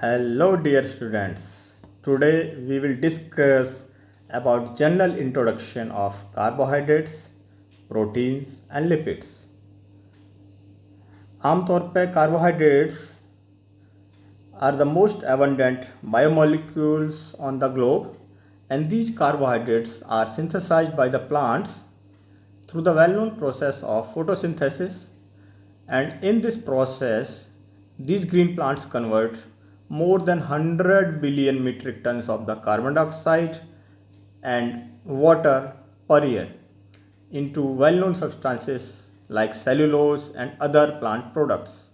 Hello dear students. Today we will discuss about general introduction of carbohydrates, proteins and lipids. आमतौर पे carbohydrates are the most abundant biomolecules on the globe, and these carbohydrates are synthesized by the plants through the well-known process of photosynthesis, and in this process these green plants convert more than 100 billion metric tons of the carbon dioxide and water per year into well-known substances like cellulose and other plant products.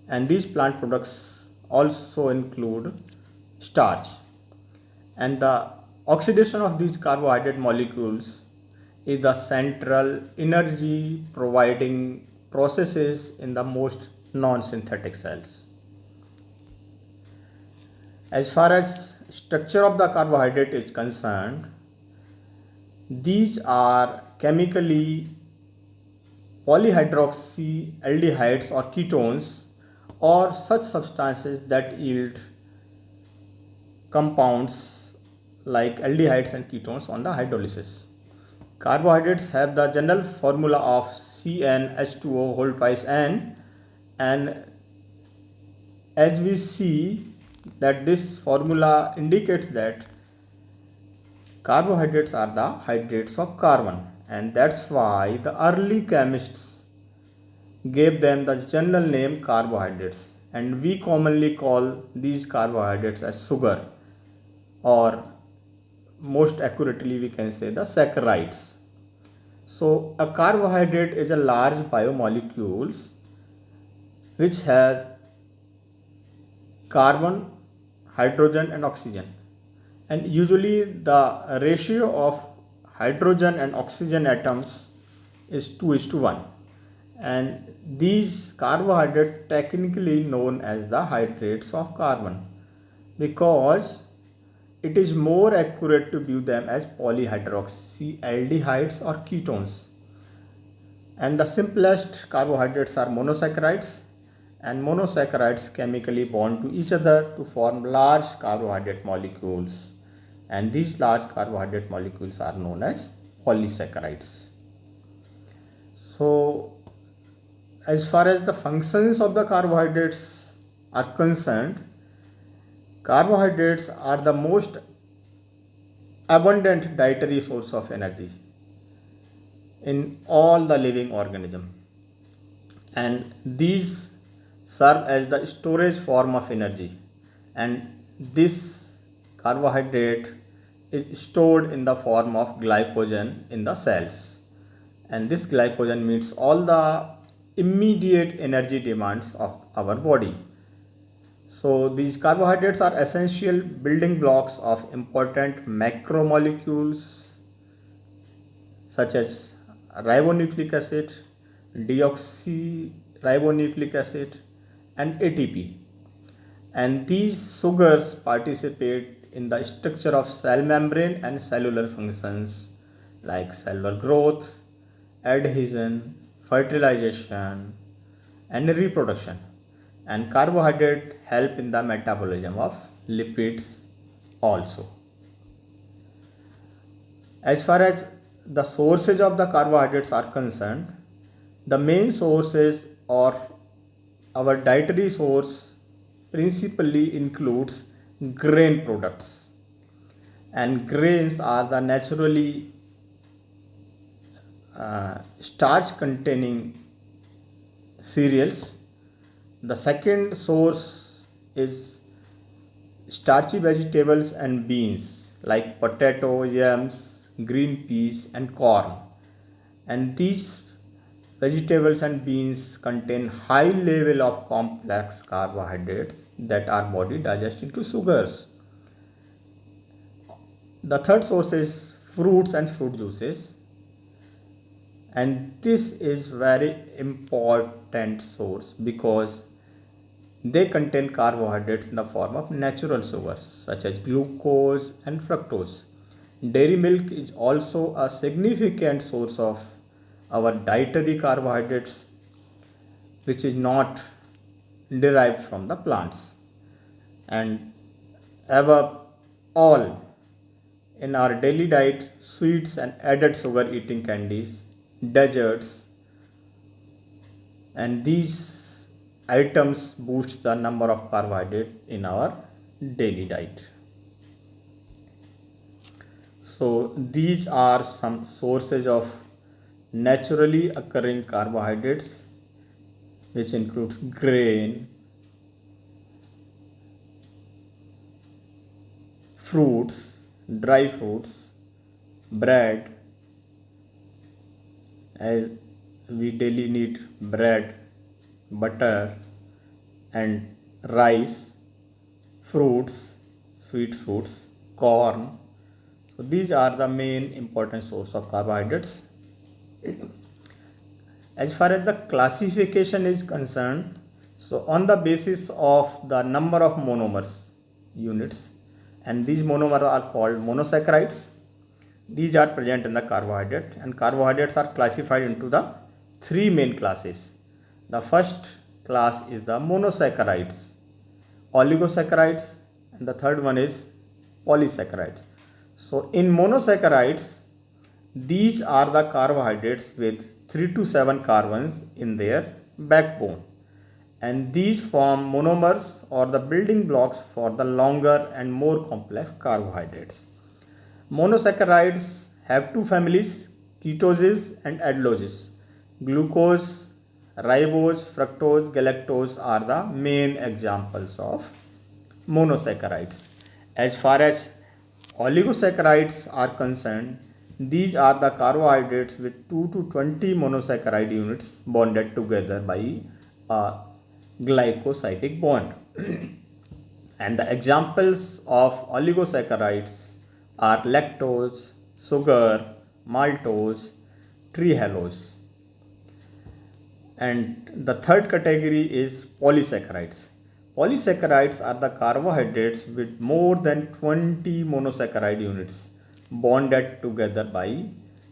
And these plant products also include starch. And the oxidation of these carbohydrate molecules is the central energy providing processes in the most non-synthetic cells. As far as structure of the carbohydrate is concerned, these are chemically polyhydroxyaldehydes or ketones or such substances that yield compounds like aldehydes and ketones on the hydrolysis. Carbohydrates have the general formula of CnH2O whole twice n, and as we see that this formula indicates that carbohydrates are the hydrates of carbon, and that's why the early chemists gave them the general name carbohydrates, and we commonly call these carbohydrates as sugar, or most accurately we can say the saccharides. So a carbohydrate is a large biomolecules which has carbon, hydrogen and oxygen, and usually the ratio of hydrogen and oxygen atoms is 2:1, and these carbohydrates technically known as the hydrates of carbon because it is more accurate to view them as polyhydroxyaldehydes or ketones. And the simplest carbohydrates are monosaccharides, and monosaccharides chemically bond to each other to form large carbohydrate molecules, and these large carbohydrate molecules are known as polysaccharides. So as far as the functions of the carbohydrates are concerned, carbohydrates are the most abundant dietary source of energy in all the living organism, and these serve as the storage form of energy, and this carbohydrate is stored in the form of glycogen in the cells, and this glycogen meets all the immediate energy demands of our body. So these carbohydrates are essential building blocks of important macromolecules such as ribonucleic acid, deoxyribonucleic acid and ATP, and these sugars participate in the structure of cell membrane and cellular functions like cellular growth, adhesion, fertilization and reproduction, and carbohydrate help in the metabolism of lipids also. As far as the sources of the carbohydrates are concerned, the main sources or our dietary source principally includes grain products, and grains are the naturally starch containing cereals. The second source is starchy vegetables and beans like potato, yams, green peas and corn, and these vegetables and beans contain high level of complex carbohydrates that our body digests into sugars. The third source is fruits and fruit juices, and this is very important source because they contain carbohydrates in the form of natural sugars such as glucose and fructose. Dairy milk is also a significant source of our dietary carbohydrates which is not derived from the plants. And above all, in our daily diet, sweets and added sugar eating candies, desserts, and these items boost the number of carbohydrate in our daily diet. So these are some sources of naturally occurring carbohydrates, which includes grain, fruits, dry fruits, bread, as we daily need bread, butter, and rice, fruits, sweet fruits, corn. So these are the main important source of carbohydrates. As far as the classification is concerned, so on the basis of the number of monomers units, and these monomers are called monosaccharides. These are present in the carbohydrate, and carbohydrates are classified into the three main classes. The first class is the monosaccharides, oligosaccharides, and the third one is polysaccharides. So in monosaccharides, these are the carbohydrates with 3 to 7 carbons in their backbone, and these form monomers or the building blocks for the longer and more complex carbohydrates. Monosaccharides have two families, ketoses and aldoses. Glucose, ribose, fructose, galactose are the main examples of monosaccharides. As far as oligosaccharides are concerned, these are the carbohydrates with 2 to 20 monosaccharide units bonded together by a glycosidic bond. And the examples of oligosaccharides are lactose, sugar, maltose, trehalose. And the third category is polysaccharides. Polysaccharides are the carbohydrates with more than 20 monosaccharide units bonded together by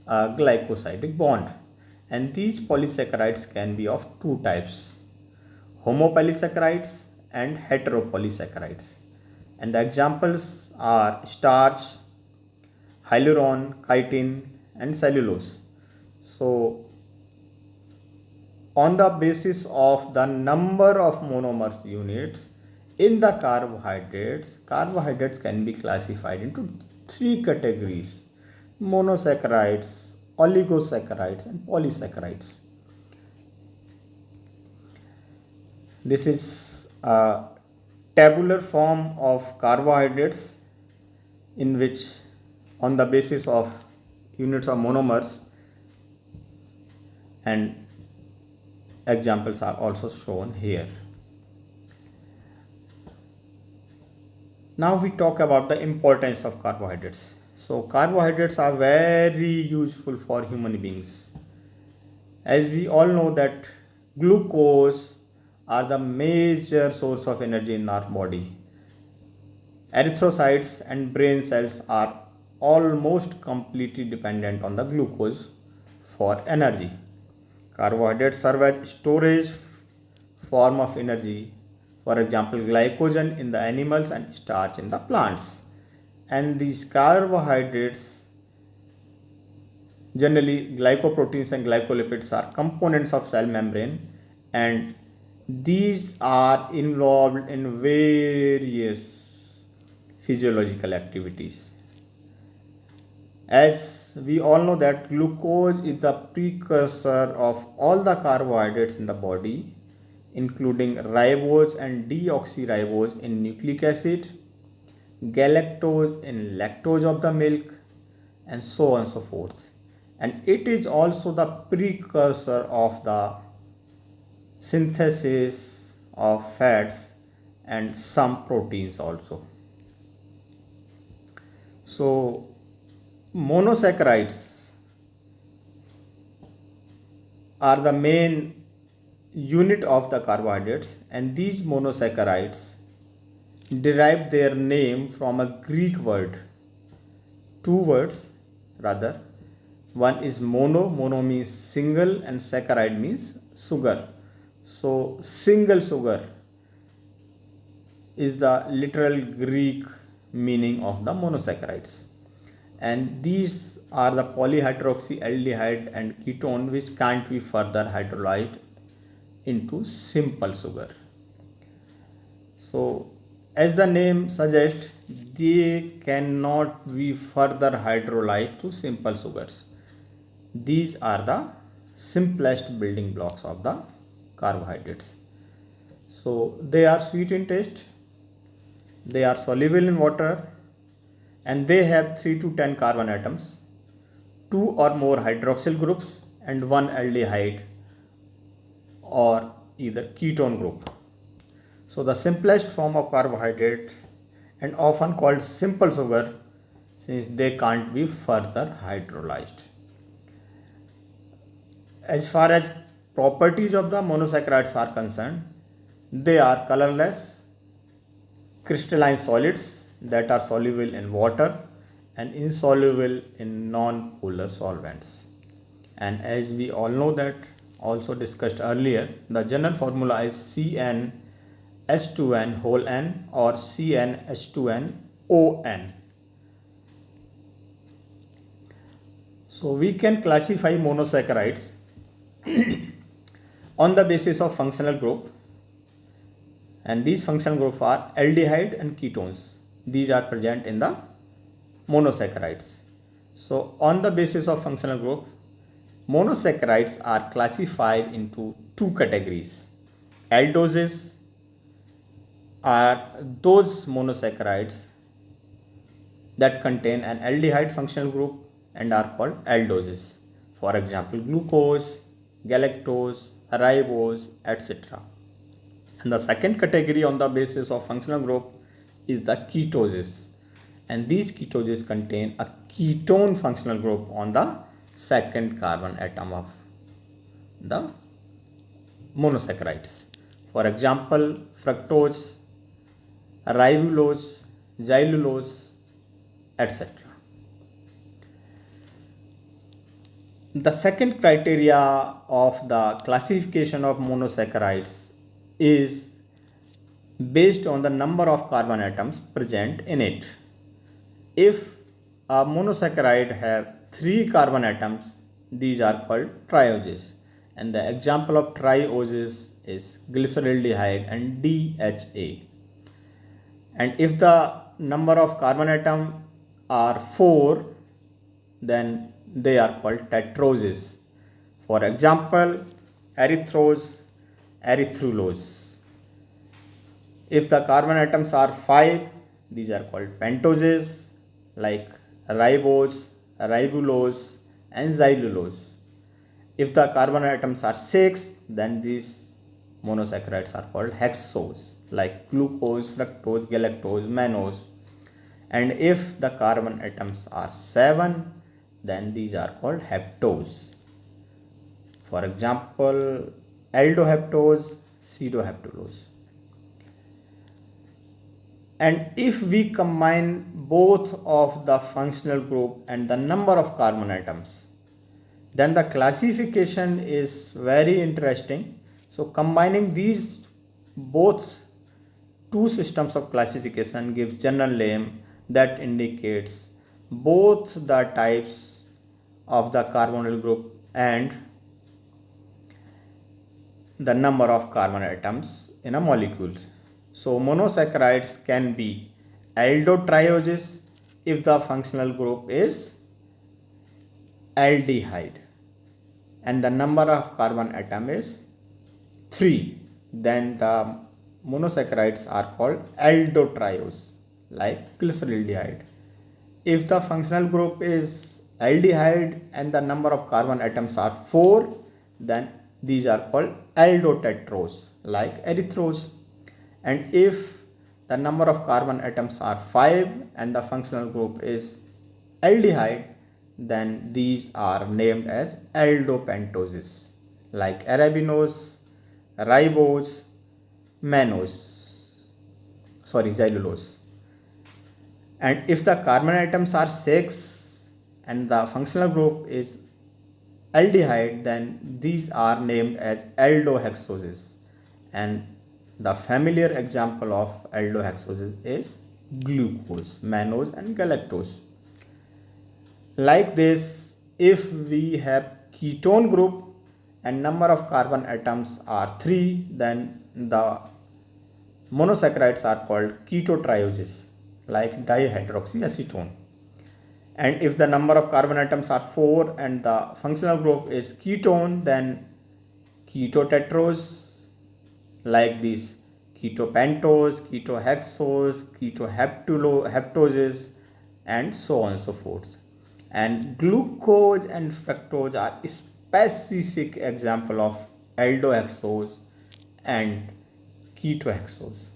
a glycosidic bond. And these polysaccharides can be of two types, homopolysaccharides and heteropolysaccharides. And the examples are starch, hyaluron, chitin, and cellulose. So on the basis of the number of monomers units in the carbohydrates, carbohydrates can be classified into three categories: monosaccharides, oligosaccharides, and polysaccharides. This is a tabular form of carbohydrates in which, on the basis of units of monomers, and examples are also shown here. Now we talk about the importance of carbohydrates. So carbohydrates are very useful for human beings. As we all know that glucose are the major source of energy in our body. Erythrocytes and brain cells are almost completely dependent on the glucose for energy. Carbohydrates serve as storage form of energy, for example glycogen in the animals and starch in the plants. And these carbohydrates, generally glycoproteins and glycolipids, are components of cell membrane, and these are involved in various physiological activities. As we all know that glucose is the precursor of all the carbohydrates in the body, including ribose and deoxyribose in nucleic acid, galactose in lactose of the milk, and so on and so forth. And it is also the precursor of the synthesis of fats and some proteins also. So monosaccharides are the main unit of the carbohydrates, and these monosaccharides derive their name from a Greek word, two words rather. One is mono means single, and saccharide means sugar. So single sugar is the literal Greek meaning of the monosaccharides. And these are the polyhydroxyaldehyde and ketone which can't be further hydrolyzed into simple sugar. So, as the name suggests, they cannot be further hydrolyzed to simple sugars. These are the simplest building blocks of the carbohydrates. So, they are sweet in taste, they are soluble in water, and they have 3 to 10 carbon atoms, 2 or more hydroxyl groups, and 1 aldehyde or either ketone group. So the simplest form of carbohydrates and often called simple sugar since they can't be further hydrolyzed. As far as properties of the monosaccharides are concerned, they are colorless, crystalline solids that are soluble in water and insoluble in non-polar solvents. And as we all know that, also discussed earlier, the general formula is CnH2n whole n or CnH2nOn. So we can classify monosaccharides on the basis of functional group, and these functional groups are aldehyde and ketones. These are present in the monosaccharides. So on the basis of functional group, monosaccharides are classified into two categories. Aldoses are those monosaccharides that contain an aldehyde functional group and are called aldoses. For example, glucose, galactose, ribose, etc. And the second category on the basis of functional group is the ketoses. And these ketoses contain a ketone functional group on the second carbon atom of the monosaccharides. For example, fructose, ribulose, xylulose, etc. The second criteria of the classification of monosaccharides is based on the number of carbon atoms present in it. If a monosaccharide have 3 carbon atoms, these are called trioses, and the example of trioses is glyceraldehyde and DHA. And if the number of carbon atoms are 4, then they are called tetroses. For example, erythrose, erythrulose. If the carbon atoms are 5, these are called pentoses like ribose, ribulose and xylulose. If the carbon atoms are 6, then these monosaccharides are called hexose like glucose, fructose, galactose, mannose. And if the carbon atoms are 7, then these are called heptose. For example, aldoheptose, pseudoheptulose. And if we combine both of the functional group and the number of carbon atoms, then the classification is very interesting. So combining these both two systems of classification gives general name that indicates both the types of the carbonyl group and the number of carbon atoms in a molecule. So monosaccharides can be aldotrioses if the functional group is aldehyde and the number of carbon atom is 3. Then the monosaccharides are called aldotriose like glyceraldehyde. If the functional group is aldehyde and the number of carbon atoms are 4, then these are called aldotetrose like erythrose. And if the number of carbon atoms are 5 and the functional group is aldehyde, then these are named as aldopentoses like arabinose, ribose, xylulose. And if the carbon atoms are 6 and the functional group is aldehyde, then these are named as aldohexoses. And The familiar example of aldohexoses is glucose, mannose and galactose. Like this, if we have ketone group and number of carbon atoms are 3, then the monosaccharides are called ketotrioses, like dihydroxyacetone. And if the number of carbon atoms are 4 and the functional group is ketone, then ketotetrose, like these ketopentose, ketohexose, ketoheptoses, and so on and so forth. And glucose and fructose are specific example of aldohexose and ketohexose.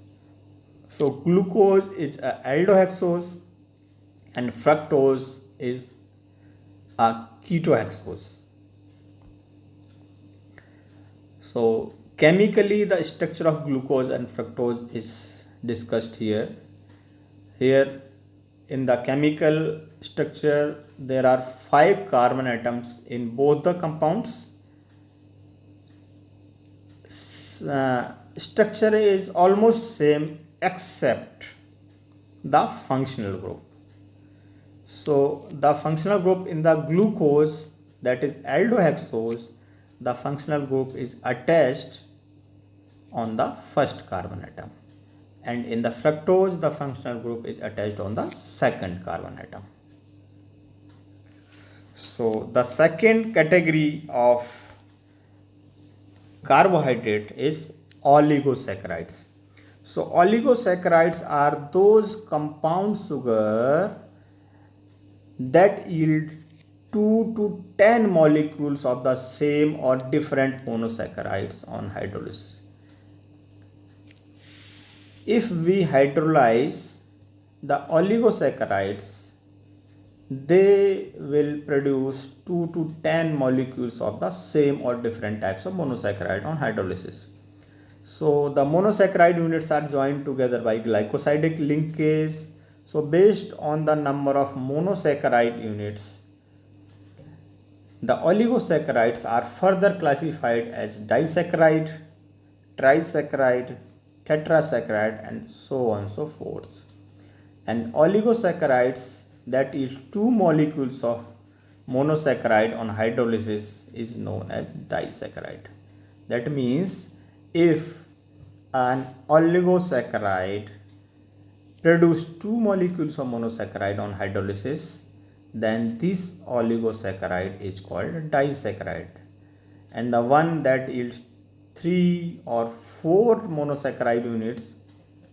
So glucose is a aldohexose and fructose is a ketohexose. So chemically the structure of glucose and fructose is discussed here. Here in the chemical structure there are 5 carbon atoms in both the compounds. Structure is almost same except the functional group. So the functional group in the glucose, that is aldohexose, the functional group is attached on the first carbon atom, and in the fructose the functional group is attached on the second carbon atom. So the second category of carbohydrate is oligosaccharides. So oligosaccharides are those compound sugar that yield 2 to 10 molecules of the same or different monosaccharides on hydrolysis. If we hydrolyze the oligosaccharides, they will produce 2 to 10 molecules of the same or different types of monosaccharide on hydrolysis. So the monosaccharide units are joined together by glycosidic linkage. So based on the number of monosaccharide units, the oligosaccharides are further classified as disaccharide, trisaccharide, tetrasaccharide, and so on and so forth. And oligosaccharides, that is 2 molecules of monosaccharide on hydrolysis, is known as disaccharide. That means if an oligosaccharide produce 2 molecules of monosaccharide on hydrolysis, then this oligosaccharide is called disaccharide, and the one that yields 3 or 4 monosaccharide units,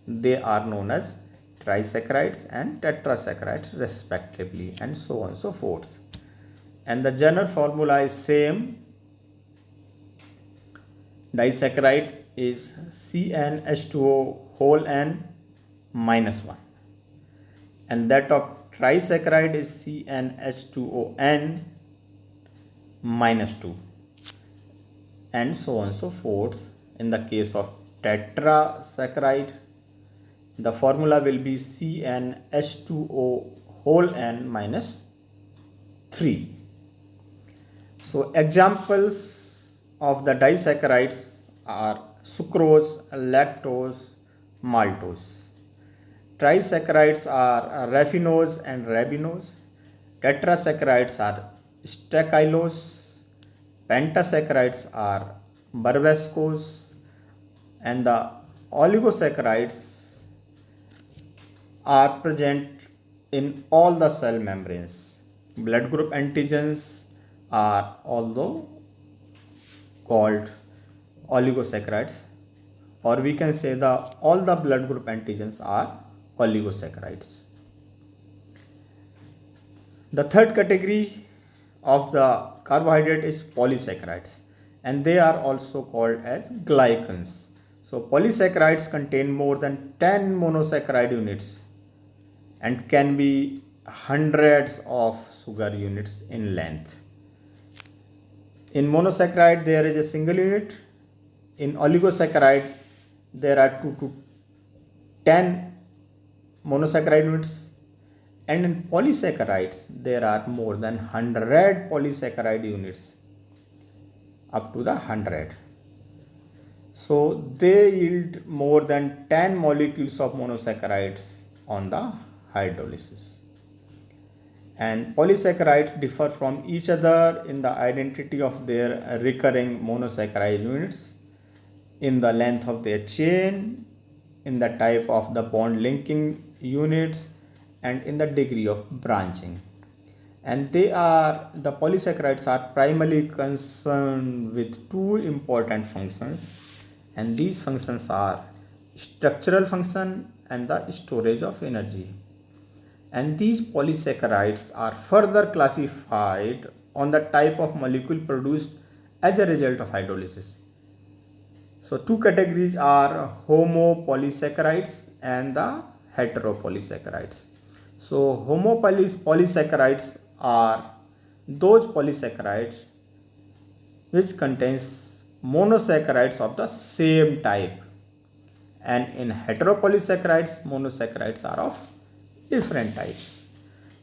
they are known as trisaccharides and tetrasaccharides respectively, and so on and so forth. And the general formula is same. Disaccharide is CnH2O whole n minus 1, and that of trisaccharide is CnH2ON minus 2, and so on and so forth. In the case of tetrasaccharide, the formula will be CnH2O whole n minus 3. So examples of the disaccharides are sucrose, lactose, maltose. Trisaccharides are raffinose and ribinose. Tetrasaccharides are stacchylose. Pentasaccharides are barbascose. And the oligosaccharides are present in all the cell membranes. Blood group antigens are also called oligosaccharides, or we can say all the blood group antigens are oligosaccharides. The third category of the carbohydrate is polysaccharides, and they are also called as glycans. So polysaccharides contain more than 10 monosaccharide units and can be hundreds of sugar units in length. In monosaccharide there is a single unit. In oligosaccharide there are 2 to 10 monosaccharide units, and in polysaccharides there are more than 100 polysaccharide units, up to the 100. So they yield more than 10 molecules of monosaccharides on the hydrolysis. And polysaccharides differ from each other in the identity of their recurring monosaccharide units, in the length of their chain, in the type of the bond linking units, and in the degree of branching. And the polysaccharides are primarily concerned with two important functions, and these functions are structural function and the storage of energy. And these polysaccharides are further classified on the type of molecule produced as a result of hydrolysis. So two categories are homopolysaccharides and the heteropolysaccharides. So homopolysaccharides are those polysaccharides which contains monosaccharides of the same type, and in heteropolysaccharides monosaccharides are of different types.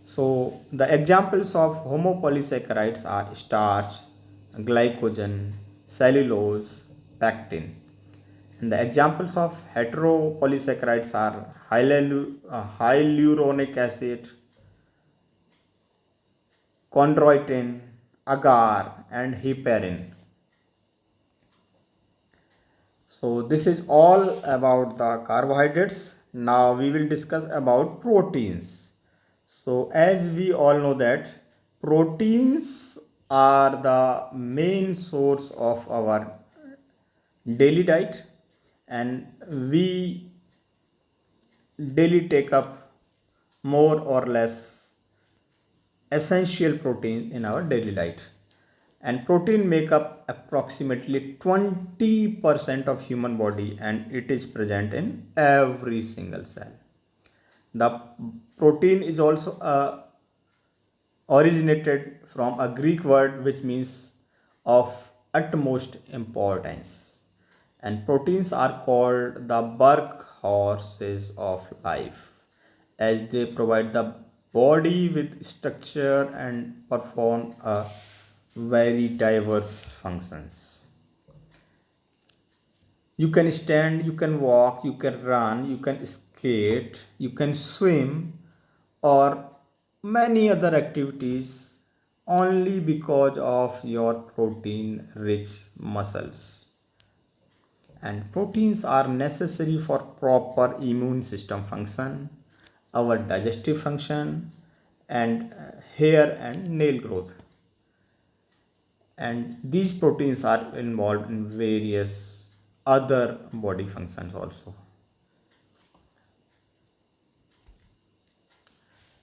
So the examples of homopolysaccharides are starch, glycogen, cellulose, pectin. And the examples of heteropolysaccharides are hyaluronic acid, chondroitin, agar, and heparin. So this is all about the carbohydrates. Now we will discuss about proteins. So as we all know that proteins are the main source of our daily diet, and we daily take up more or less essential protein in our daily diet. And protein make up approximately 20% of human body, and it is present in every single cell. The protein is also originated from a Greek word which means of utmost importance. And proteins are called the workhorses of life, as they provide the body with structure and perform a very diverse functions. You can stand, you can walk, you can run, you can skate, you can swim, or many other activities only because of your protein rich muscles. And proteins are necessary for proper immune system function, our digestive function, and hair and nail growth. And these proteins are involved in various other body functions also.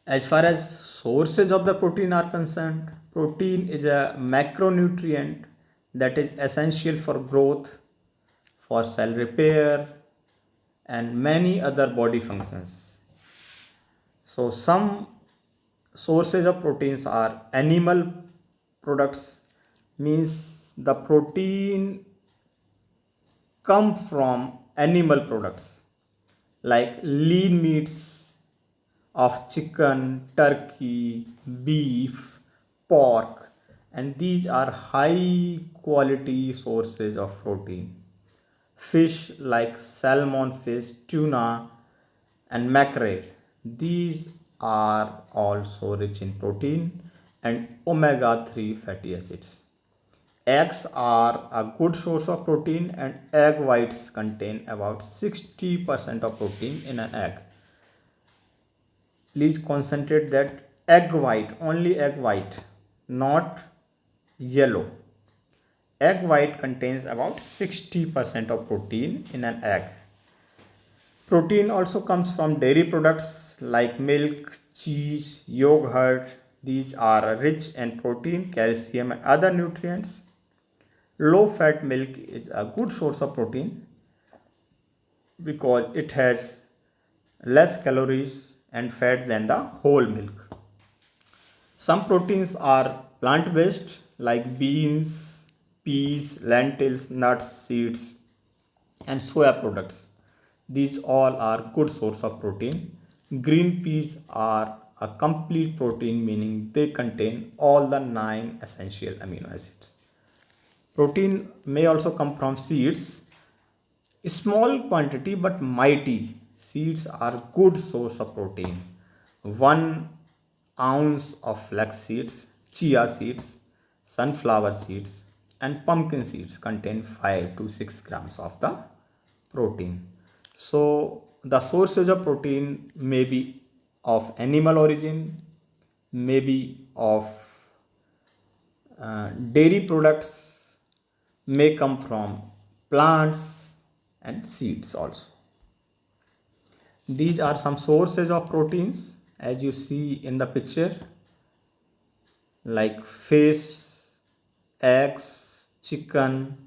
As far as sources of the protein are concerned, protein is a macronutrient that is essential for growth, for cell repair, and many other body functions. So some sources of proteins are animal products, means the protein come from animal products like lean meats of chicken, turkey, beef, pork, and these are high quality sources of protein. Fish like salmon fish, tuna, and mackerel, these are also rich in protein and omega 3 fatty acids. Eggs are a good source of protein, and egg whites contain about 60% of protein in an egg. Please concentrate that egg white, only egg white, not yellow. Egg white contains about 60% of protein in an egg. Protein also comes from dairy products like milk, cheese, yogurt. These are rich in protein, calcium, and other nutrients. Low fat milk is a good source of protein because it has less calories and fat than the whole milk. Some proteins are plant based like beans, peas, lentils, nuts, seeds, and soya products. These all are good source of protein. Green peas are a complete protein, meaning they contain all the 9 essential amino acids. Protein may also come from seeds Small quantity but mighty seeds are good source of protein. 1 ounce of flax seeds, chia seeds, sunflower seeds, and pumpkin seeds contain 5 to 6 grams of the protein. So the sources of protein may be of animal origin, maybe of dairy products, may come from plants and seeds also. These are some sources of proteins as you see in the picture, like fish, eggs, chicken,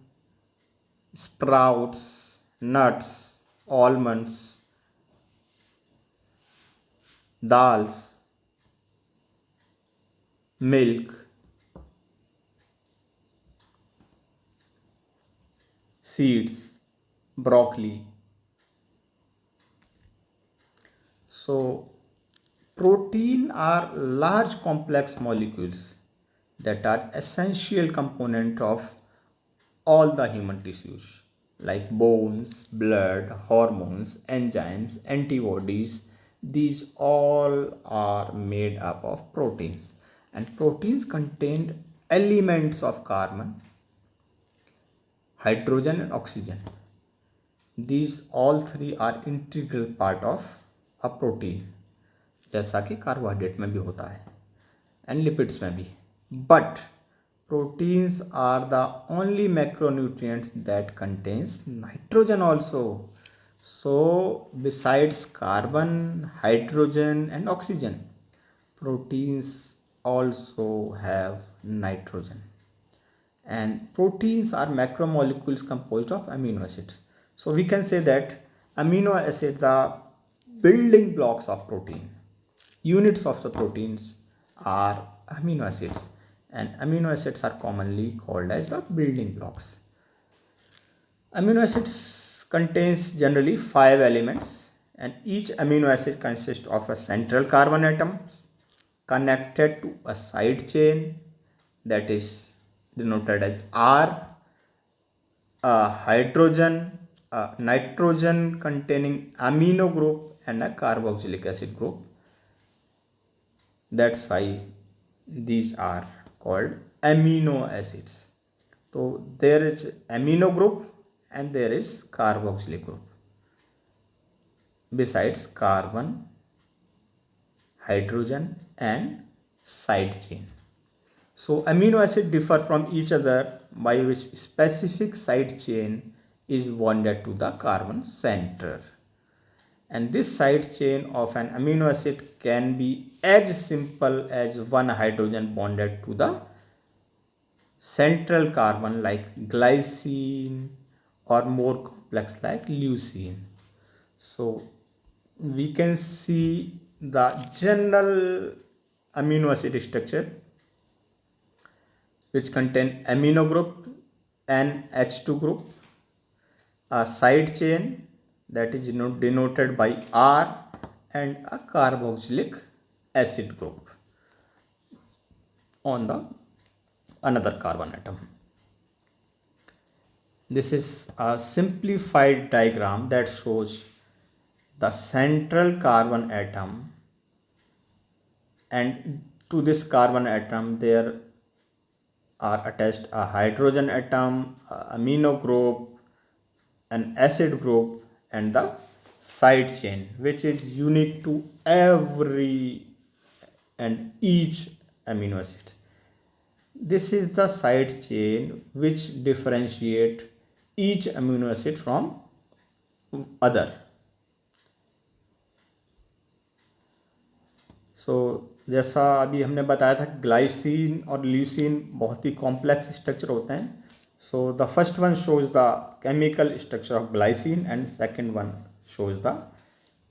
sprouts, nuts, almonds, dals, milk, seeds, broccoli. So protein are large complex molecules that are essential component of all the human tissues like bones, blood, hormones, enzymes, antibodies. These all are made up of proteins, and proteins contain elements of carbon, hydrogen and oxygen. These all three are integral part of a protein, जैसा कि carbohydrate में भी होता है and lipids में भी. But proteins are the only macronutrients that contains nitrogen also. So besides carbon, hydrogen and oxygen, proteins also have nitrogen. And proteins are macromolecules composed of amino acids. So we can say that amino acids are building blocks of protein. Units of the proteins are amino acids, and amino acids are commonly called as the building blocks. Amino acids contains generally 5 elements, and each amino acid consists of a central carbon atom connected to a side chain that is denoted as R, a hydrogen, a nitrogen containing amino group, and a carboxylic acid group. That's why these are called amino acids. So there is amino group and there is carboxylic group besides carbon, hydrogen and side chain. So amino acids differ from each other by which specific side chain is bonded to the carbon center. And this side chain of an amino acid can be as simple as one hydrogen bonded to the central carbon like glycine, or more complex like leucine. So we can see the general amino acid structure, which contain amino group and H2 group, a side chain that is denoted by R, and a carboxylic acid group on the another carbon atom. This is a simplified diagram that shows the central carbon atom, and to this carbon atom there are attached a hydrogen atom, a amino group, an acid group, and the side chain, which is unique to every and each amino acid. This is the side chain which differentiate each amino acid from other. जैसा अभी हमने बताया था, glycine और leucine बहुत ही complex structure होते हैं. So the first one shows the chemical structure of glycine and second one shows the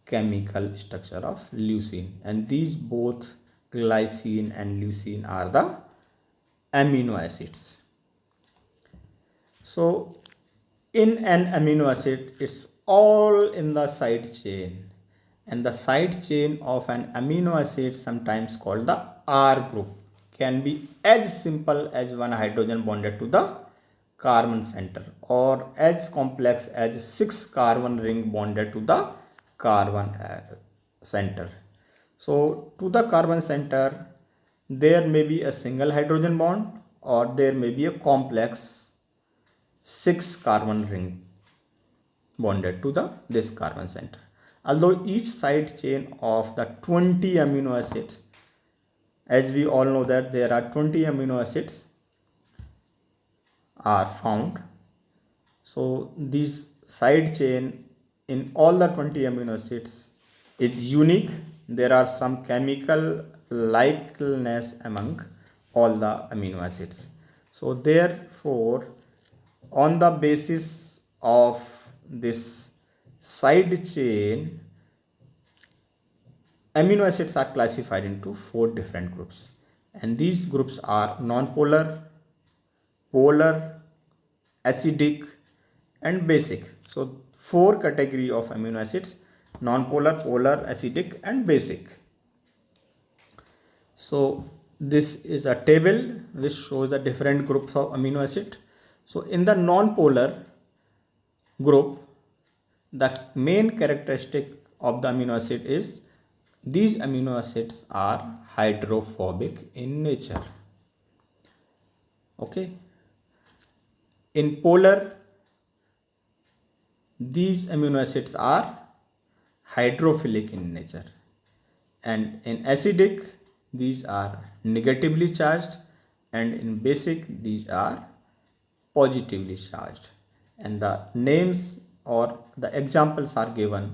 chemical structure of leucine, and these both glycine and leucine are the amino acids. So in an amino acid it's all in the side chain, and the side chain of an amino acid, sometimes called the R group, can be as simple as one hydrogen bonded to the carbon center, or as complex as 6 carbon ring bonded to the carbon center. So to the carbon center there may be a single hydrogen bond, or there may be a complex 6 carbon ring bonded to the this carbon center. Although each side chain of the 20 amino acids, as we all know that there are 20 amino acids are found, so this side chain in all the 20 amino acids is unique. There are some chemical likeness among all the amino acids. So therefore, on the basis of this side chain, amino acids are classified into 4 different groups, and these groups are non-polar, polar, acidic and basic. So 4 category of amino acids: non-polar, polar, acidic and basic. So this is a table which shows the different groups of amino acid. So in the non-polar group, the main characteristic of the amino acid is these amino acids are hydrophobic in nature. Okay. In polar, these amino acids are hydrophilic in nature, and in acidic these are negatively charged, and in basic these are positively charged. And the names or the examples are given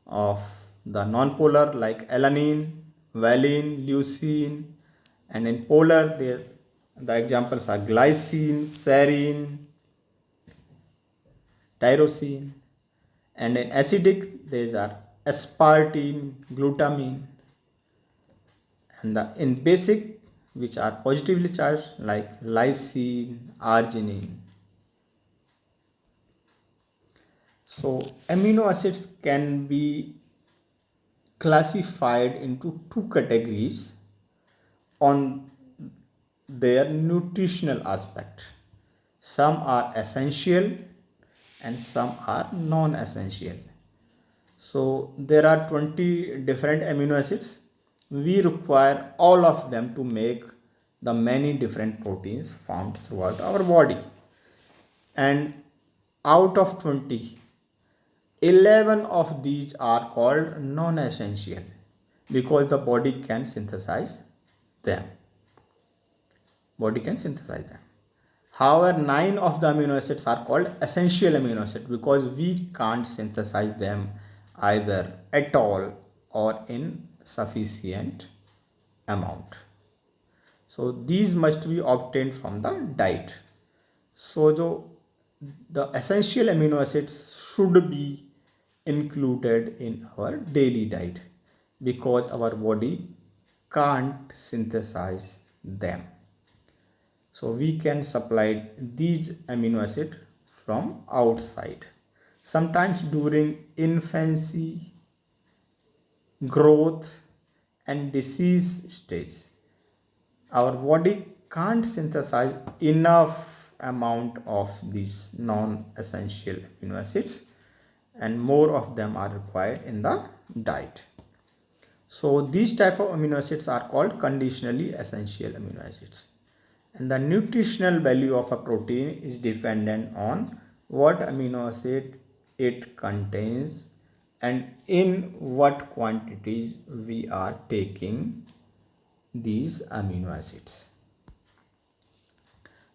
of the non-polar like alanine, valine, leucine, and in polar the examples are glycine, serine, tyrosine, and in acidic these are aspartame, glutamine, and in basic which are positively charged like lysine, arginine. So amino acids can be classified into 2 categories on their nutritional aspect. Some are essential and some are non-essential. So there are 20 different amino acids. We require all of them to make the many different proteins found throughout our body. And out of 20, 11 of these are called non-essential because the body can synthesize them. However, 9 of the amino acids are called essential amino acids because we can't synthesize them either at all or in sufficient amount. So these must be obtained from the diet. So the essential amino acids should be included in our daily diet because our body can't synthesize them. So we can supply these amino acids from outside. Sometimes during infancy, growth and disease stage, our body can't synthesize enough amount of these non-essential amino acids, and more of them are required in the diet. So these type of amino acids are called conditionally essential amino acids. And the nutritional value of a protein is dependent on what amino acid it contains and in what quantities we are taking these amino acids.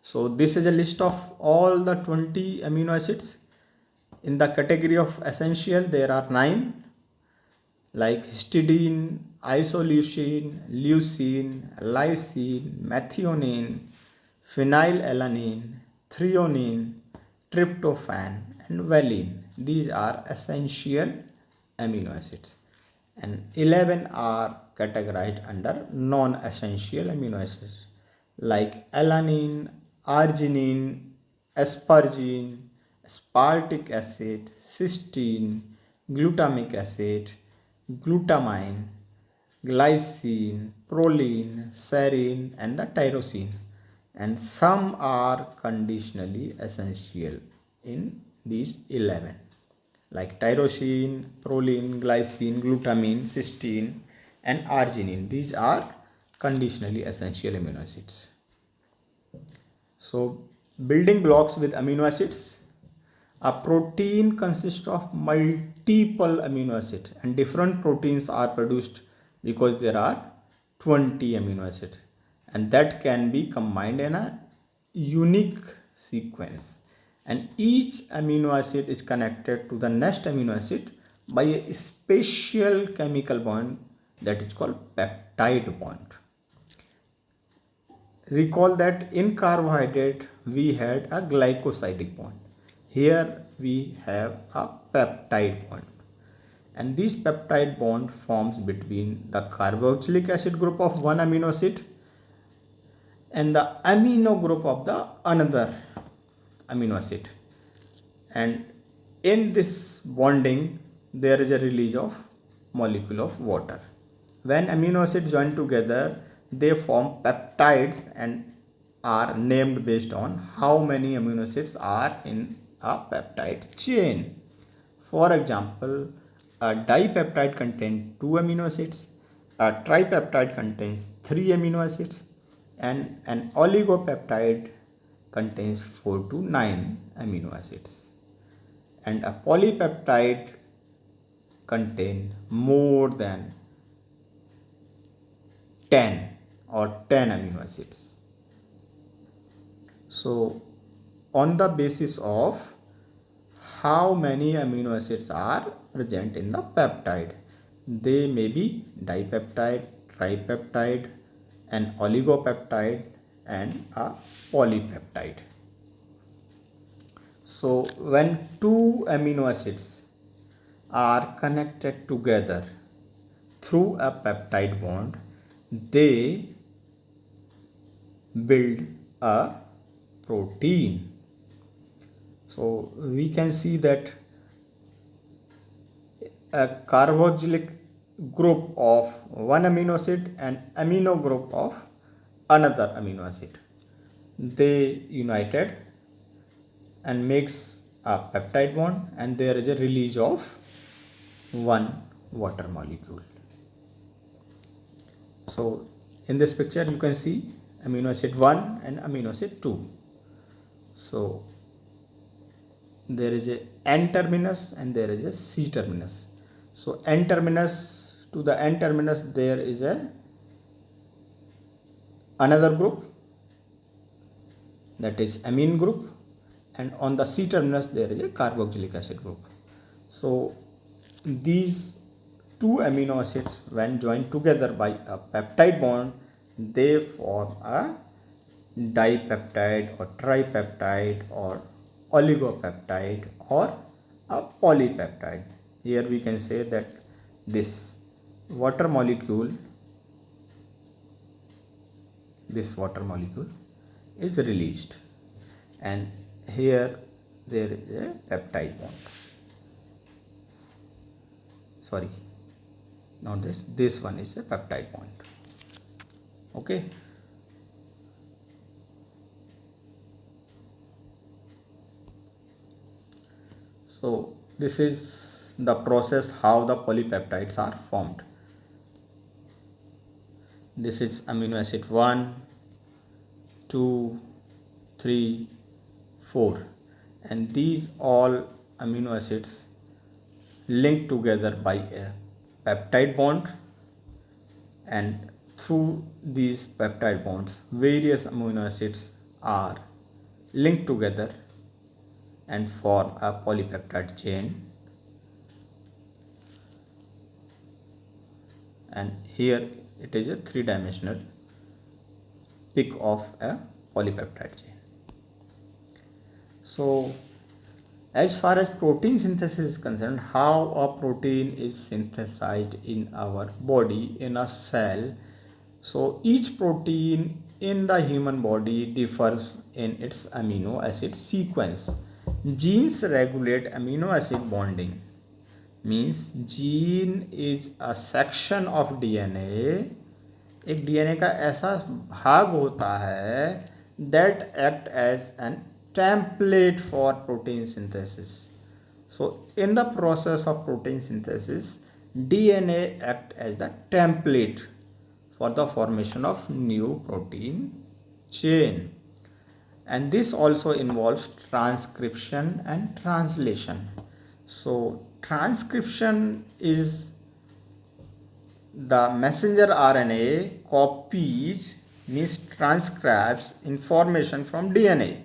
So this is a list of all the 20 amino acids. In the category of essential there are 9 like histidine, isoleucine, leucine, lysine, methionine, phenylalanine, threonine, tryptophan and valine. These are essential amino acids, and 11 are categorized under non-essential amino acids like alanine, arginine, asparagine, aspartic acid, cysteine, glutamic acid, glutamine, glycine, proline, serine and the tyrosine. and some are conditionally essential in these 11, like tyrosine, proline, glycine, glutamine, cysteine, and arginine. These are conditionally essential amino acids. So, building blocks with amino acids. A protein consists of multiple amino acids, and different proteins are produced because there are 20 amino acids, and that can be combined in a unique sequence, and each amino acid is connected to the next amino acid by a special chemical bond that is called peptide bond. Recall that in carbohydrate we had a glycosidic bond. Here we have a peptide bond, and this peptide bond forms between the carboxylic acid group of one amino acid and the amino group of the another amino acid, and in this bonding there is a release of molecule of water. When amino acids join together, they form peptides and are named based on how many amino acids are in a peptide chain. For example, a dipeptide contains 2 amino acids, a tripeptide contains 3 amino acids, and an oligopeptide contains 4 to 9 amino acids. And a polypeptide contains more than 10 or 10 amino acids. So, on the basis of how many amino acids are present in the peptide, they may be dipeptide, tripeptide, an oligopeptide, and a polypeptide. So, when two amino acids are connected together through a peptide bond, they build a protein. So we can see that a carboxylic group of one amino acid and amino group of another amino acid, they united and makes a peptide bond, and there is a release of one water molecule. So in this picture you can see amino acid 1 and amino acid 2. So there is a N terminus and there is a C terminus. So N terminus to the N terminus there is a another group, that is amine group, and on the C terminus there is a carboxylic acid group. So these two amino acids, when joined together by a peptide bond, they form a dipeptide or tripeptide or oligopeptide or a polypeptide. Here we can say that this water molecule is released, and here there is a peptide bond. Sorry, not this one is a peptide bond. Okay. So this is the process how the polypeptides are formed. This is amino acid 1, 2, 3, 4, and these all amino acids linked together by a peptide bond, and through these peptide bonds various amino acids are linked together and form a polypeptide chain, and here it is a three-dimensional pic of a polypeptide chain. So as far as protein synthesis is concerned, how a protein is synthesized in our body, in a cell. So each protein in the human body differs in its amino acid sequence. Genes regulate amino acid bonding. Means gene is a section of DNA. एक DNA का ऐसा भाग होता है that act as an template for protein synthesis. So in the process of protein synthesis, DNA act as the template for the formation of new protein chain. And this also involves transcription and translation. So transcription is the messenger RNA copies, means transcribes information from DNA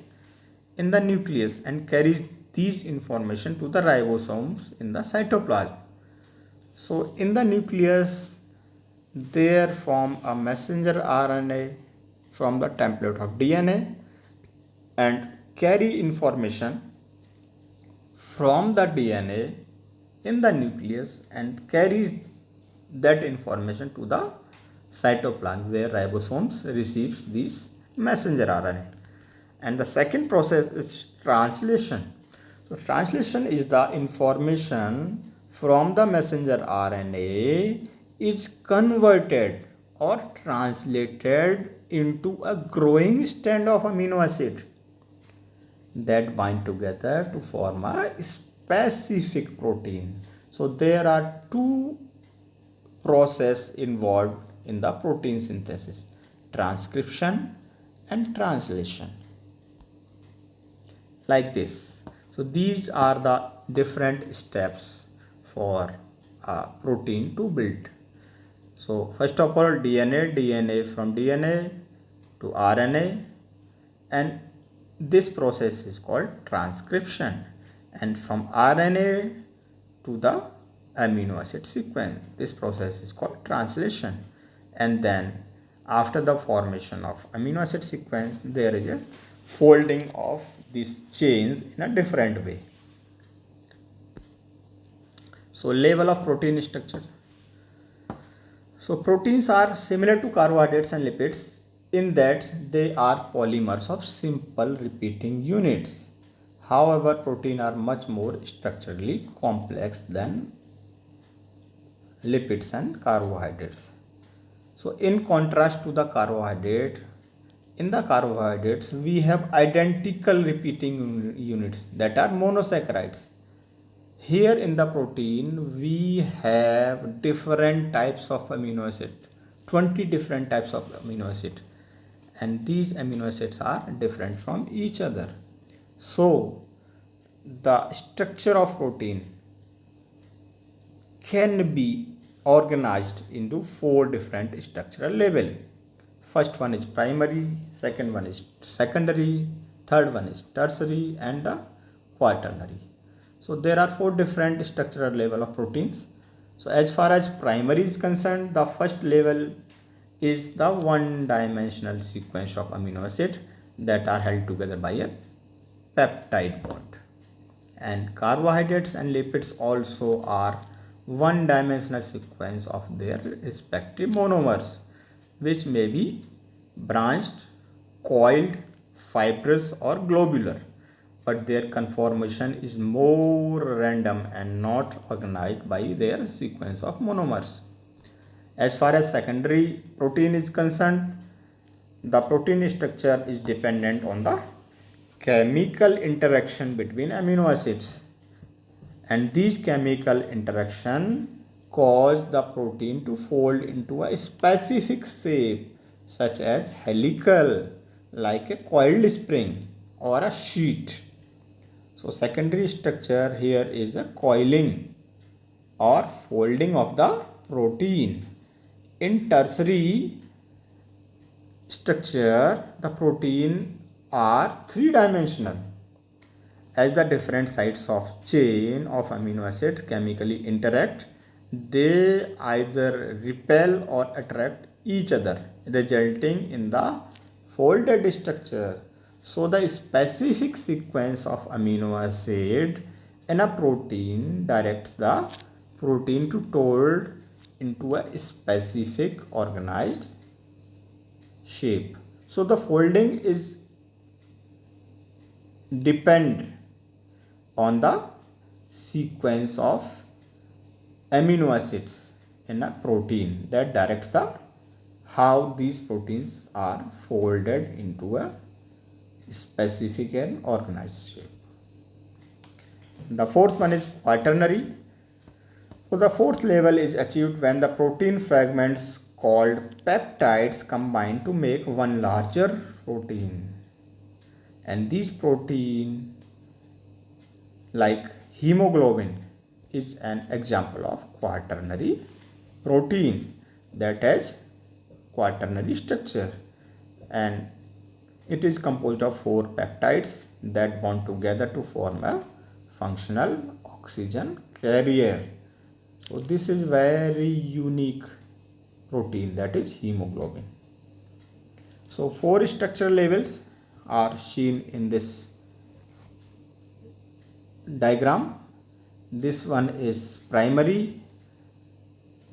in the nucleus and carries these information to the ribosomes in the cytoplasm. So in the nucleus, there form a messenger RNA from the template of DNA and carry information from the DNA in the nucleus and carries that information to the cytoplasm where ribosomes receives this messenger RNA. And the second process is translation. So translation is the information from the messenger RNA is converted or translated into a growing strand of amino acid that bind together to form a specific protein. So there are two processes involved in the protein synthesis: transcription and translation. Like this. So these are the different steps for a protein to build. So first of all, DNA from DNA to RNA, and this process is called transcription, and from RNA to the amino acid sequence, this process is called translation. And then after the formation of amino acid sequence, there is a folding of these chains in a different way. So level of protein structure. So proteins are similar to carbohydrates and lipids in that they are polymers of simple repeating units. However, proteins are much more structurally complex than lipids and carbohydrates. So in contrast to the carbohydrate, in the carbohydrates we have identical repeating units that are monosaccharides. Here in the protein we have different types of amino acid, 20 different types of amino acid, and these amino acids are different from each other. So the structure of protein can be organized into 4 different structural levels. First one is primary, second one is secondary, third one is tertiary, and the quaternary. So there are 4 different structural level of proteins. So as far as primary is concerned, the first level is the one-dimensional sequence of amino acids that are held together by a peptide bond. And carbohydrates and lipids also are one-dimensional sequence of their respective monomers, which may be branched, coiled, fibrous or globular, but their conformation is more random and not organized by their sequence of monomers. As far as secondary protein is concerned, the protein structure is dependent on the chemical interaction between amino acids, and these chemical interaction cause the protein to fold into a specific shape such as helical, like a coiled spring, or a sheet. So secondary structure here is a coiling or folding of the protein. In tertiary structure, the protein are three-dimensional. As the different sides of chain of amino acids chemically interact, they either repel or attract each other, resulting in the folded structure. So the specific sequence of amino acid in a protein directs the protein to fold into a specific organized shape. So the folding is depend on the sequence of amino acids in a protein that directs the how these proteins are folded into a specific and organized shape. The fourth one is quaternary. So the fourth level is achieved when the protein fragments called peptides combine to make one larger protein. And these protein like hemoglobin is an example of quaternary protein that has quaternary structure, and it is composed of 4 peptides that bond together to form a functional oxygen carrier. So this is very unique protein, that is hemoglobin. So 4 structural levels are seen in this diagram. This one is primary,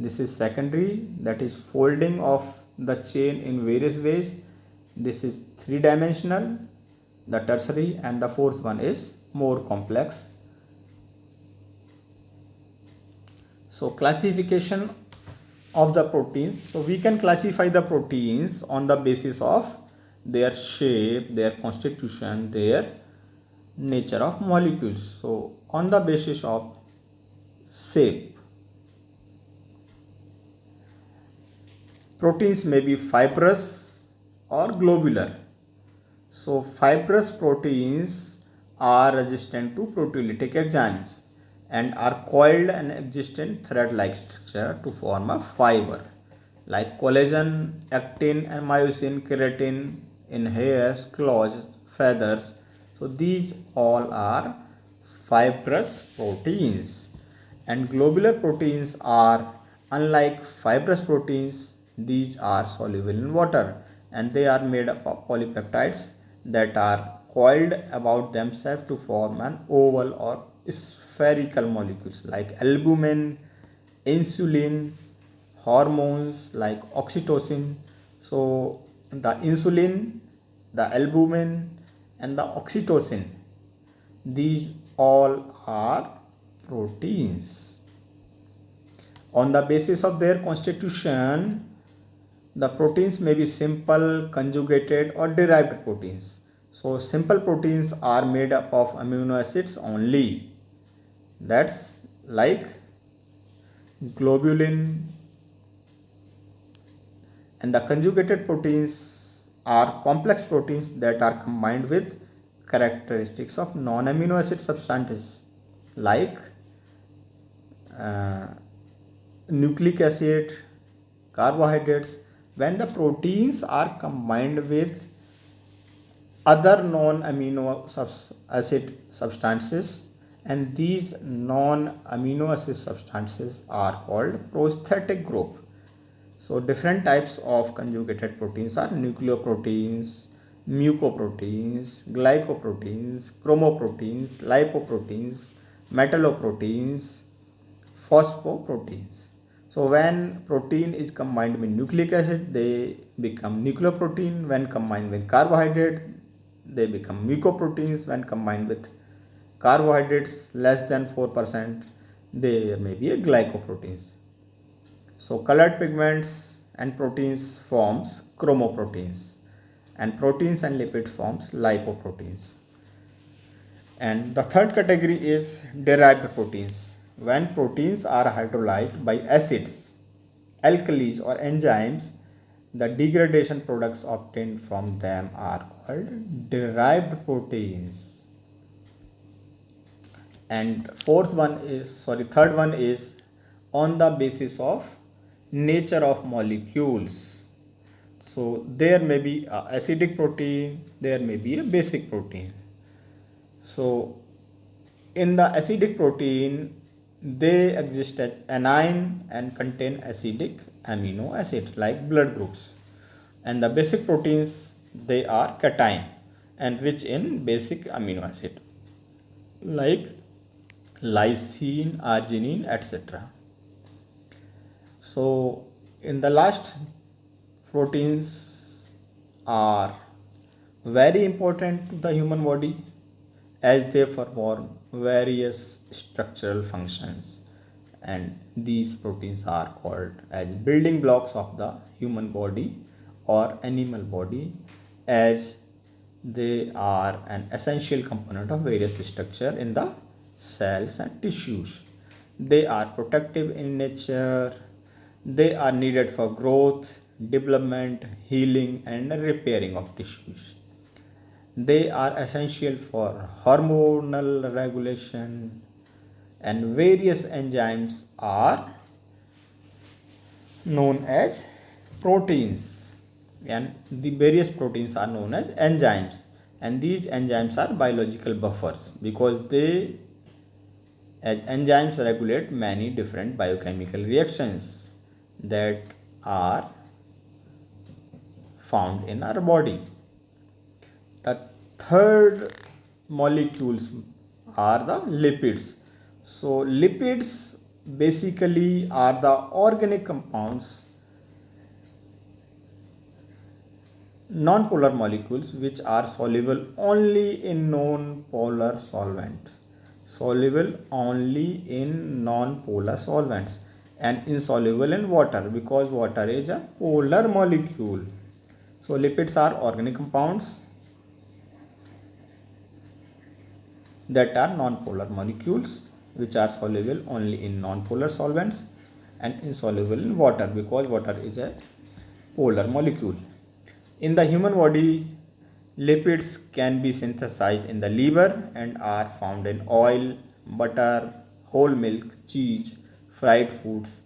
this is secondary, that is folding of the chain in various ways. This is 3-dimensional, the tertiary, and the fourth one is more complex. So classification of the proteins. So we can classify the proteins on the basis of their shape, their constitution, their nature of molecules. So on the basis of shape, proteins may be fibrous or globular. So fibrous proteins are resistant to proteolytic enzymes and are coiled and exist in thread-like structure to form a fiber, like collagen, actin and myosin, keratin in hairs, claws, feathers. So these all are fibrous proteins. And globular proteins are, unlike fibrous proteins, these are soluble in water and they are made up of polypeptides that are coiled about themselves to form an oval or spherical molecules like albumin, insulin, hormones like oxytocin. So the insulin, the albumin and the oxytocin, these all are proteins. On the basis of their constitution, the proteins may be simple, conjugated or derived proteins. So simple proteins are made up of amino acids only. That's like globulin. And the conjugated proteins are complex proteins that are combined with characteristics of non-amino acid substances like nucleic acid, carbohydrates. When the proteins are combined with other non-amino acid substances, and these non-amino acid substances are called prosthetic group. So different types of conjugated proteins are nucleoproteins, mucoproteins, glycoproteins, chromoproteins, lipoproteins, metalloproteins, phosphoproteins. So when protein is combined with nucleic acid, they become nucleoprotein. When combined with carbohydrate, they become mucoproteins. When combined with carbohydrates less than 4%, they may be a glycoproteins. So colored pigments and proteins forms chromoproteins, and proteins and lipids forms lipoproteins. And the third category is derived proteins. When proteins are hydrolyzed by acids, alkalis or enzymes, the degradation products obtained from them are called derived proteins. And third one is on the basis of nature of molecules. So there may be a acidic protein, there may be a basic protein. So in the acidic protein, they exist as anion and contain acidic amino acids like blood groups. And the basic proteins, they are cation and rich in basic amino acid like lysine, arginine, etc. So in the last, proteins are very important to the human body as they perform various structural functions, and these proteins are called as building blocks of the human body or animal body, as They are an essential component of various structure in the cells and tissues. They are protective in nature. They are needed for growth, development, healing, and repairing of tissues. They are essential for hormonal regulation, and various enzymes are known as proteins, and the various proteins are known as enzymes, and these enzymes are biological buffers because they, as enzymes, regulate many different biochemical reactions that are found in our body. The third molecules are the lipids. So lipids basically are the organic compounds, non-polar molecules which are soluble only in non-polar solvents. Soluble only in non-polar solvents and insoluble in water because water is a polar molecule. So lipids are organic compounds that are non-polar molecules which are soluble only in non-polar solvents and insoluble in water because water is a polar molecule. In the human body, lipids can be synthesized in the liver and are found in oil, butter, whole milk, cheese, fried foods,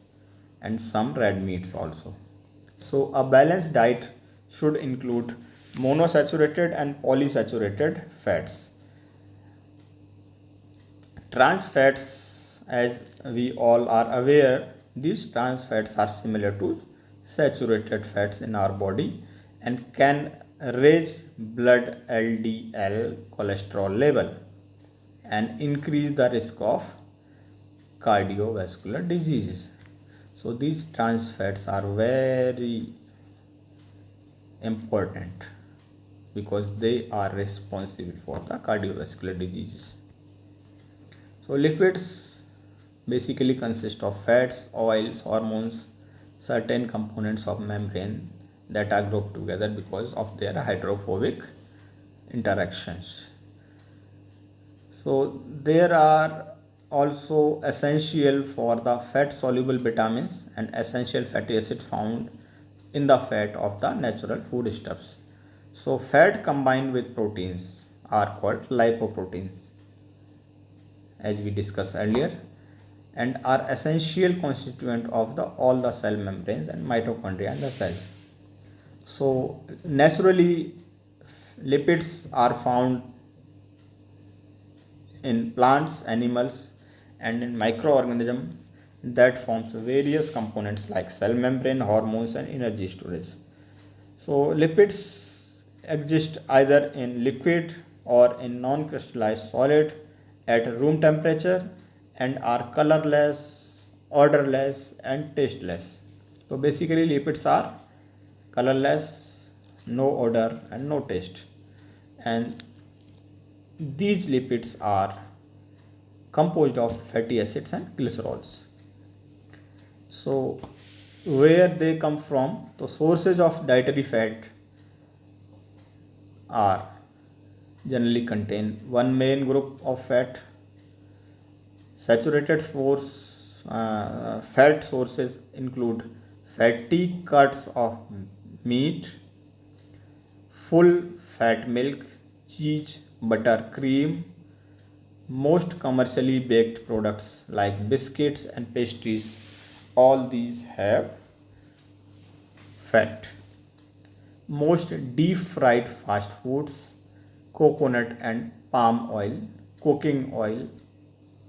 and some red meats also. So, a balanced diet should include monosaturated and polysaturated fats. Trans fats, as we all are aware, these trans fats are similar to saturated fats in our body and can raise blood LDL cholesterol level and increase the risk of cardiovascular diseases. So these trans fats are very important because they are responsible for the cardiovascular diseases. So lipids basically consist of fats, oils, hormones, certain components of membrane that are grouped together because of their hydrophobic interactions. So there are also essential for the fat soluble vitamins and essential fatty acids found in the fat of the natural foodstuffs. So fat combined with proteins are called lipoproteins, as we discussed earlier, and are essential constituent of all the cell membranes and mitochondria in the cells. So naturally lipids are found in plants, animals, and in microorganisms that forms various components like cell membrane, hormones, and energy storage. So lipids exist either in liquid or in non-crystallized solid at room temperature and are colorless, odorless, and tasteless. So basically lipids are colorless, no odor, and no taste. And these lipids are composed of fatty acids and glycerols. So where they come from? The sources of dietary fat are generally contain one main group of fat. Saturated fat sources include fatty cuts of meat, full fat milk, cheese, butter, cream. Most commercially baked products like biscuits and pastries, all these have fat. Most deep fried fast foods, coconut and palm oil, cooking oil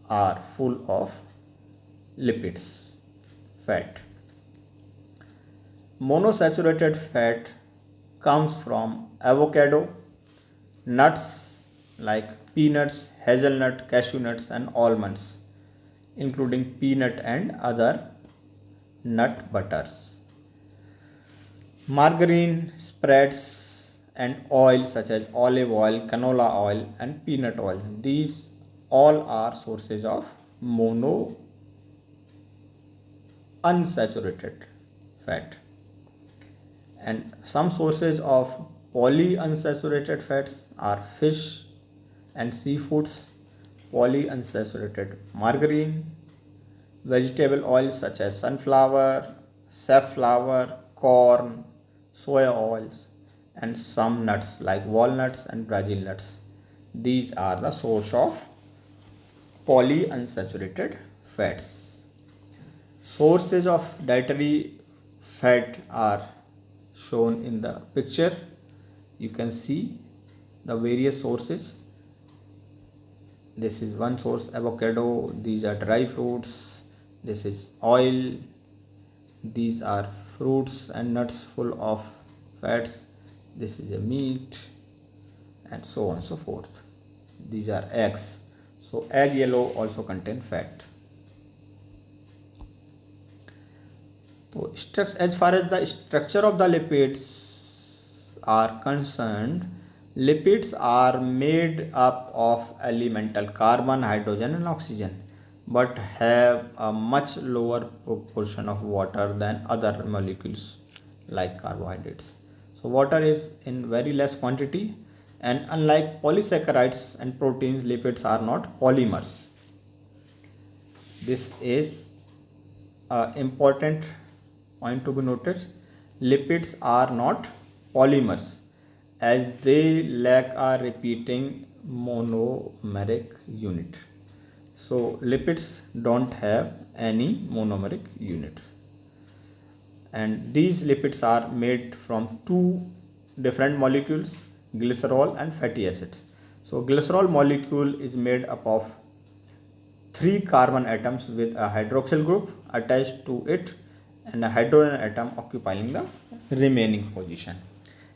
are full of lipids, fat. Monosaturated fat comes from avocado, nuts like peanuts, hazelnut, cashew nuts, and almonds, including peanut and other nut butters. Margarine, spreads, and oils such as olive oil, canola oil, and peanut oil. These all are sources of mono unsaturated fat. And some sources of Polyunsaturated fats are fish and seafoods, polyunsaturated margarine, vegetable oils such as sunflower, safflower, corn, soya oils, and some nuts like walnuts and Brazil nuts. These are the source of polyunsaturated fats. Sources of dietary fat are shown in the picture. You can see the various sources. This is one source, avocado. These are dry fruits. This is oil. These are fruits and nuts full of fats. This is a meat, and so on and so forth. These are eggs. So egg yellow also contain fat. So as far as the structure of the lipids are concerned, lipids are made up of elemental carbon, hydrogen and oxygen, but have a much lower proportion of water than other molecules like carbohydrates. So water is in very less quantity, and unlike polysaccharides and proteins, lipids are not polymers. This is an important point to be noted. Lipids are not polymers as they lack a repeating monomeric unit. So lipids don't have any monomeric unit, and these lipids are made from two different molecules, glycerol and fatty acids. So glycerol molecule is made up of 3 carbon atoms with a hydroxyl group attached to it and a hydrogen atom occupying the remaining position.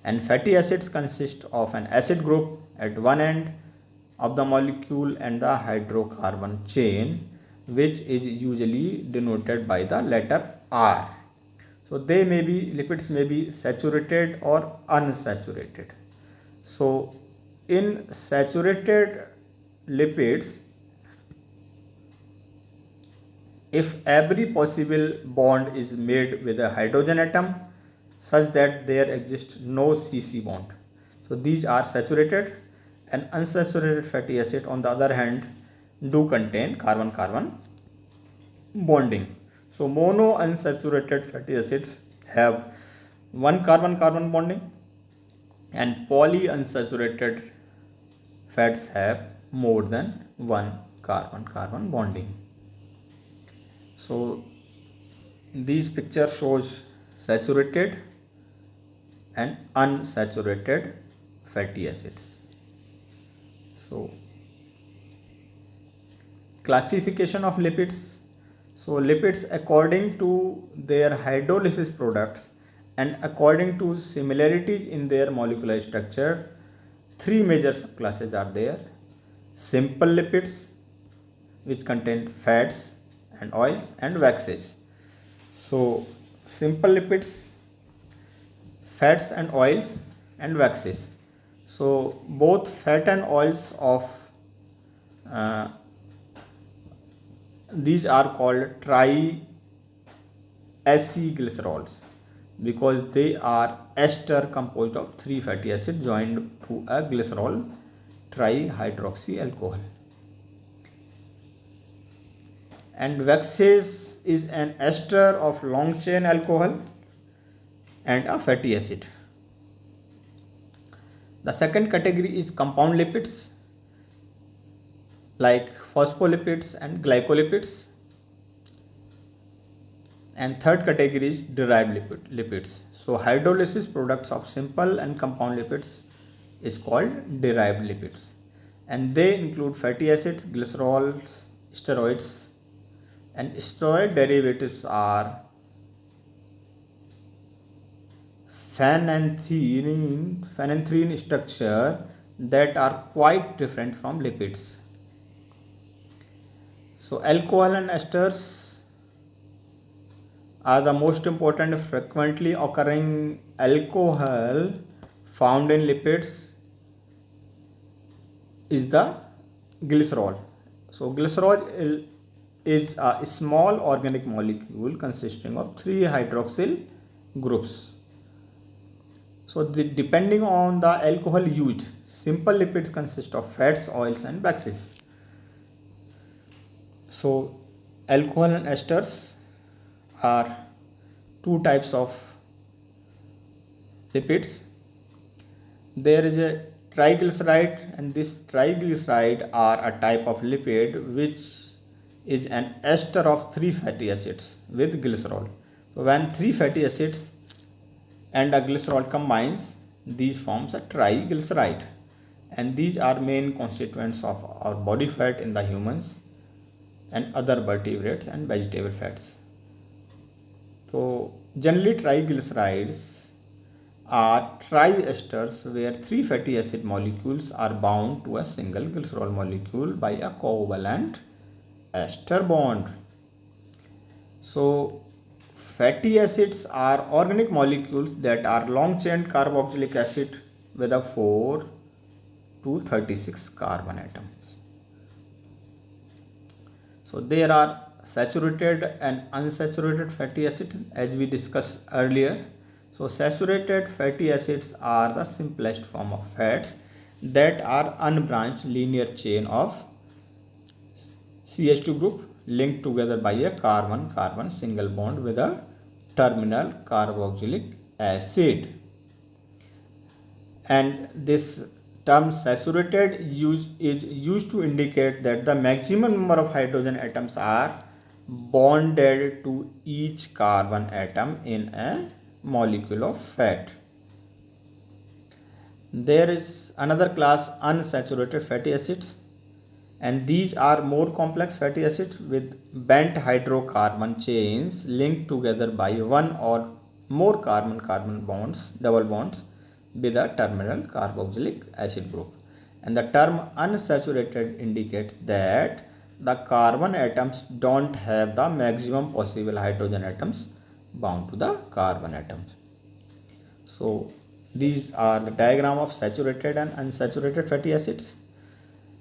And fatty acids consist of an acid group at one end of the molecule and the hydrocarbon chain, which is usually denoted by the letter R. So lipids may be saturated or unsaturated. So in saturated lipids, if every possible bond is made with a hydrogen atom such that there exists no CC bond, so these are saturated, and unsaturated fatty acid on the other hand do contain carbon-carbon bonding. So monounsaturated fatty acids have one carbon-carbon bonding, and polyunsaturated fats have more than one carbon-carbon bonding. So this picture shows saturated and unsaturated fatty acids. So classification of lipids. So lipids according to their hydrolysis products and according to similarities in their molecular structure, 3 major subclasses are there. Simple lipids, which contain fats and oils and waxes. So simple lipids, fats and oils and waxes. So both fat and oils of these are called triacylglycerols because they are ester composed of 3 fatty acids joined to a glycerol trihydroxy alcohol. And waxes is an ester of long chain alcohol and a fatty acid. The second category is compound lipids like phospholipids and glycolipids, and third category is derived lipids. So hydrolysis products of simple and compound lipids is called derived lipids, and they include fatty acids, glycerols, steroids, and steroid derivatives are phenanthine structure that are quite different from lipids. So alcohol and esters are the most important frequently occurring alcohol found in lipids is the glycerol. So glycerol is a small organic molecule consisting of 3 hydroxyl groups. So depending on the alcohol used, simple lipids consist of fats, oils and bases. So alcohol and esters are two types of lipids. There is a triglyceride, and this triglyceride are a type of lipid which is an ester of 3 fatty acids with glycerol. So when 3 fatty acids and a glycerol combines, these forms a triglyceride, and these are main constituents of our body fat in the humans and other vertebrates and vegetable fats. So generally triglycerides are triesters where 3 fatty acid molecules are bound to a single glycerol molecule by a covalent ester bond. So fatty acids are organic molecules that are long chain carboxylic acid with a 4 to 36 carbon atoms. So there are saturated and unsaturated fatty acids as we discussed earlier. So saturated fatty acids are the simplest form of fats that are unbranched linear chain of CH2 group linked together by a carbon-carbon single bond with a terminal carboxylic acid. And this term saturated is used to indicate that the maximum number of hydrogen atoms are bonded to each carbon atom in a molecule of fat. There is another class, unsaturated fatty acids, and these are more complex fatty acids with bent hydrocarbon chains linked together by one or more carbon-carbon bonds, double bonds, with a terminal carboxylic acid group. And the term unsaturated indicates that the carbon atoms don't have the maximum possible hydrogen atoms bound to the carbon atoms. So these are the diagram of saturated and unsaturated fatty acids.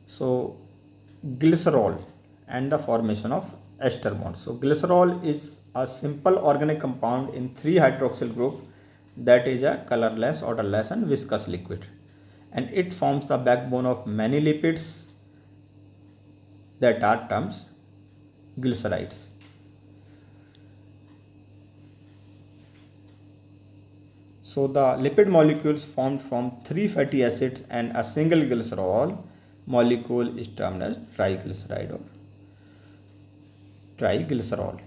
So glycerol and the formation of ester bonds. So glycerol is a simple organic compound in 3 hydroxyl group that is a colorless, odorless and viscous liquid, and it forms the backbone of many lipids that are termed glycerides. So the lipid molecules formed from 3 fatty acids and a single glycerol molecule is termed as triglyceride or triglycerol.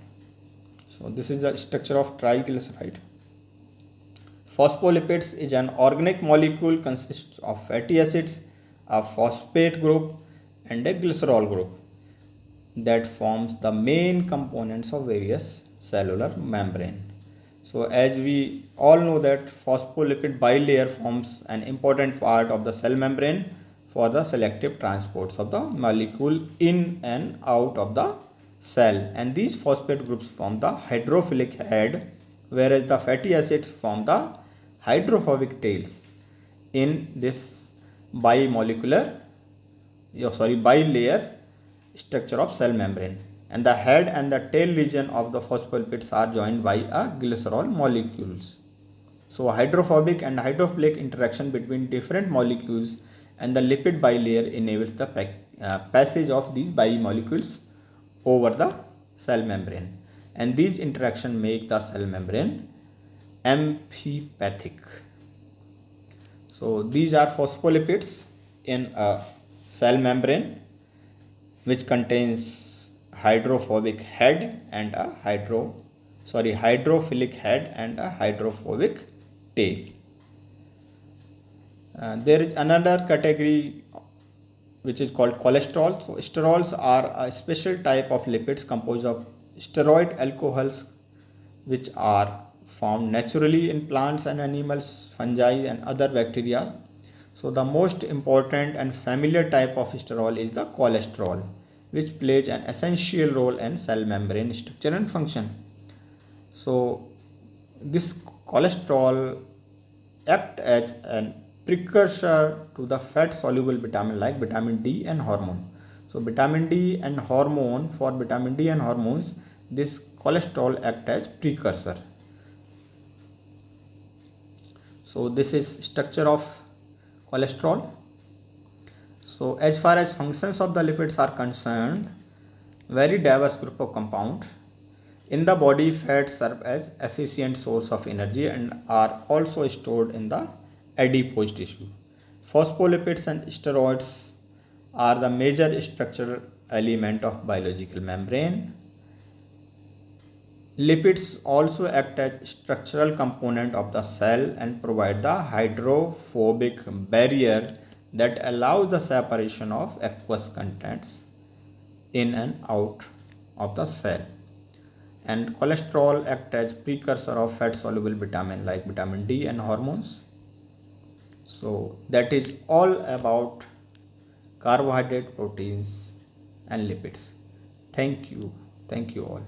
So this is the structure of triglyceride. Phospholipids is an organic molecule consists of fatty acids, a phosphate group and a glycerol group that forms the main components of various cellular membrane. So as we all know that phospholipid bilayer forms an important part of the cell membrane for the selective transports of the molecule in and out of the cell, and these phosphate groups form the hydrophilic head, whereas the fatty acids form the hydrophobic tails in this bilayer structure of cell membrane, and the head and the tail region of the phospholipids are joined by a glycerol molecules. So hydrophobic and hydrophilic interaction between different molecules and the lipid bilayer enables the passage of these bimolecules over the cell membrane, and these interactions make the cell membrane amphipathic. So these are phospholipids in a cell membrane which contains hydrophobic head and a hydrophilic head and a hydrophobic tail. There is another category which is called cholesterol. So sterols are a special type of lipids composed of steroid alcohols which are found naturally in plants and animals, fungi and other bacteria. So the most important and familiar type of sterol is the cholesterol, which plays an essential role in cell membrane structure and function. So this cholesterol acts as a precursor to the fat soluble vitamin like vitamin D and hormone. So vitamin D and hormone, for vitamin D and hormones, this cholesterol acts as precursor. So this is structure of cholesterol. So as far as functions of the lipids are concerned, very diverse group of compounds. In the body, fats serve as efficient source of energy and are also stored in the adipose tissue. Phospholipids and steroids are the major structural element of biological membrane. Lipids also act as structural component of the cell and provide the hydrophobic barrier that allows the separation of aqueous contents in and out of the cell. And cholesterol act as precursor of fat soluble vitamin like vitamin D and hormones. So that is all about carbohydrate, proteins and lipids. Thank you all.